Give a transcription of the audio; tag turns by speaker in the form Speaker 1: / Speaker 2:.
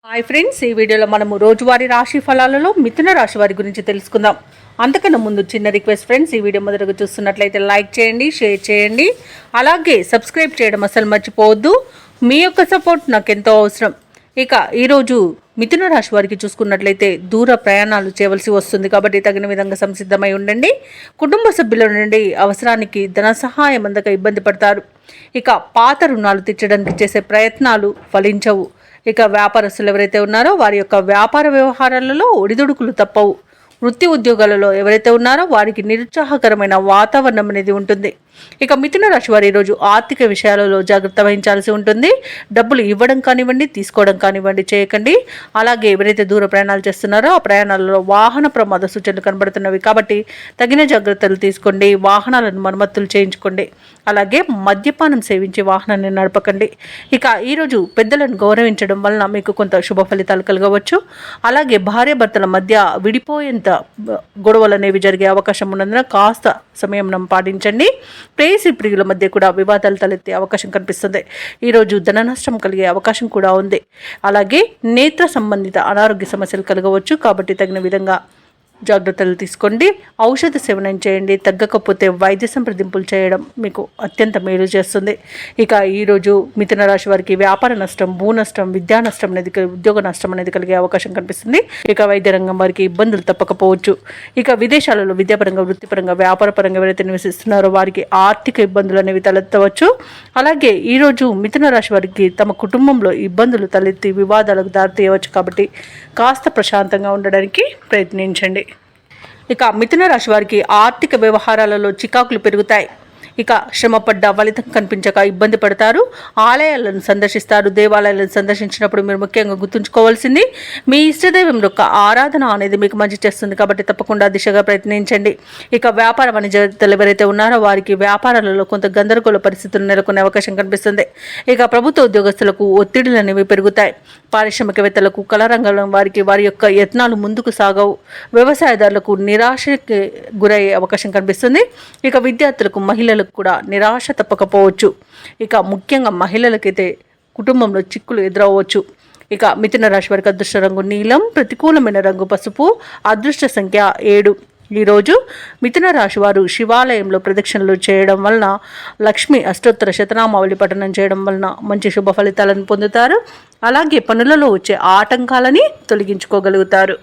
Speaker 1: Hi friends, ఈ వీడియోలో మనము రోజువారీ రాశి ఫలాలలో మిథున రాశి వారి గురించి తెలుసుకుందాం. అంతకన్నా ముందు చిన్న రిక్వెస్ట్ ఫ్రెండ్స్, ఈ వీడియో మొదటగా చూస్తున్నట్లయితే లైక్ చేయండి, షేర్ చేయండి, అలాగే సబ్స్క్రైబ్ చేయడం అసలు మర్చిపోవద్దు. మీ యొక్క సపోర్ట్ నాకు ఎంతో అవసరం. ఇక ఈరోజు మిథున రాశి వారికి చూసుకున్నట్లయితే దూర ప్రయాణాలు చేయవలసి వస్తుంది కాబట్టి తగిన విధంగా సంసిద్ధమై ఉండండి. కుటుంబ సభ్యుల నుండి అవసరానికి ధన సహాయం అందక ఇబ్బంది పడతారు. ఇక పాత రుణాలు తీర్చడానికి చేసే ప్రయత్నాలు ఫలించవు. ఇక వ్యాపారస్తులు ఎవరైతే ఉన్నారో వారి యొక్క వ్యాపార వ్యవహారాలలో ఒడిదుడుకులు తప్పవు. వృత్తి ఉద్యోగాలలో ఎవరైతే ఉన్నారో వారికి నిరుత్సాహకరమైన వాతావరణం అనేది ఉంటుంది. ఇక మిథున రాశి వారు ఈరోజు ఆర్థిక విషయాలలో జాగ్రత్త వహించాల్సి ఉంటుంది. డబ్బులు ఇవ్వడం కానివ్వండి, తీసుకోవడం కానివ్వండి చేయకండి. అలాగే ఎవరైతే దూర ప్రయాణాలు చేస్తున్నారో ఆ ప్రయాణాలలో వాహన ప్రమాద సూచనలు కనబడుతున్నవి కాబట్టి తగిన జాగ్రత్తలు తీసుకోండి. వాహనాలను మరమ్మతులు చేయించుకోండి. అలాగే మద్యపానం సేవించి వాహనాన్ని నడపకండి. ఇక ఈరోజు పెద్దలను గౌరవించడం వలన మీకు కొంత శుభ ఫలితాలు కలగవచ్చు. అలాగే భార్యాభర్తల మధ్య విడిపోయేంత గొడవలు అనేవి జరిగే అవకాశం ఉన్నందున కాస్త సమయం పాటించండి. ప్రేయసి ప్రియుల మధ్య కూడా వివాదాలు తలెత్తే అవకాశం కనిపిస్తుంది. ఈరోజు ధన నష్టం కలిగే అవకాశం కూడా ఉంది. అలాగే నేత్ర సంబంధిత అనారోగ్య సమస్యలు కలగవచ్చు కాబట్టి తగిన విధంగా జాగ్రత్తలు తీసుకోండి. ఔషధ సేవనం చేయండి. తగ్గకపోతే వైద్య సంప్రదింపులు చేయడం మీకు అత్యంత మేలు చేస్తుంది. ఇక ఈరోజు మిథున రాశి వారికి వ్యాపార నష్టం, భూ నష్టం, విద్యా నష్టం అనేది, ఉద్యోగ నష్టం అనేది కలిగే అవకాశం కనిపిస్తుంది. ఇక వైద్య రంగం వారికి ఇబ్బందులు తప్పకపోవచ్చు. ఇక విదేశాలలో విద్యాపరంగా, వృత్తిపరంగా, వ్యాపారపరంగా ఎవరైతే నివసిస్తున్నారో వారికి ఆర్థిక ఇబ్బందులు అనేవి తలెత్తవచ్చు. అలాగే ఈరోజు మిథున రాశి వారికి తమ కుటుంబంలో ఇబ్బందులు తలెత్తి వివాదాలకు దారితీయవచ్చు కాబట్టి కాస్త ప్రశాంతంగా ఉండడానికి ప్రయత్నించండి. ఇక మిథున రాశి వారికి ఆర్థిక వ్యవహారాలలో చికాకులు పెరుగుతాయి. ఇక శ్రమపడ్డ ఫలితం కనిపించక ఇబ్బంది పడతారు. ఆలయాలను సందర్శిస్తారు. దేవాలయాలను సందర్శించినప్పుడు మీరు ముఖ్యంగా గుర్తుంచుకోవాల్సింది మీ ఇష్టదైవం యొక్క ఆరాధన అనేది మీకు మంచి చేస్తుంది కాబట్టి తప్పకుండా దిశగా ప్రయత్నించండి. ఇక వ్యాపార వాణిజ్యవేత్తలు ఎవరైతే ఉన్నారో వారికి వ్యాపారాలలో కొంత గందరగోళ పరిస్థితులు నెలకొనే అవకాశం కనిపిస్తుంది. ఇక ప్రభుత్వ ఉద్యోగస్తులకు ఒత్తిడులు అనేవి పెరుగుతాయి. పారిశ్రామికవేత్తలకు, కళారంగంలో వారికి వారి యొక్క యత్నాలు ముందుకు సాగవు. వ్యవసాయదారులకు నిరాశకి గురయ్యే అవకాశం కనిపిస్తుంది. ఇక విద్యార్థులకు, మహిళలకు కూడా నిరాశ తప్పకపోవచ్చు. ఇక ముఖ్యంగా మహిళలకైతే కుటుంబంలో చిక్కులు ఎదురవ్వచ్చు. ఇక మిథున రాశి వారికి అదృష్ట రంగు నీలం, ప్రతికూలమైన రంగు పసుపు, అదృష్ట సంఖ్య 7. ఈరోజు మిథున రాశి వారు శివాలయంలో ప్రదక్షిణలు చేయడం వలన, లక్ష్మి అష్టోత్తర శతనామావళి పఠనం చేయడం వలన మంచి శుభ ఫలితాలను పొందుతారు. అలాగే పనులలో వచ్చే ఆటంకాలని తొలగించుకోగలుగుతారు.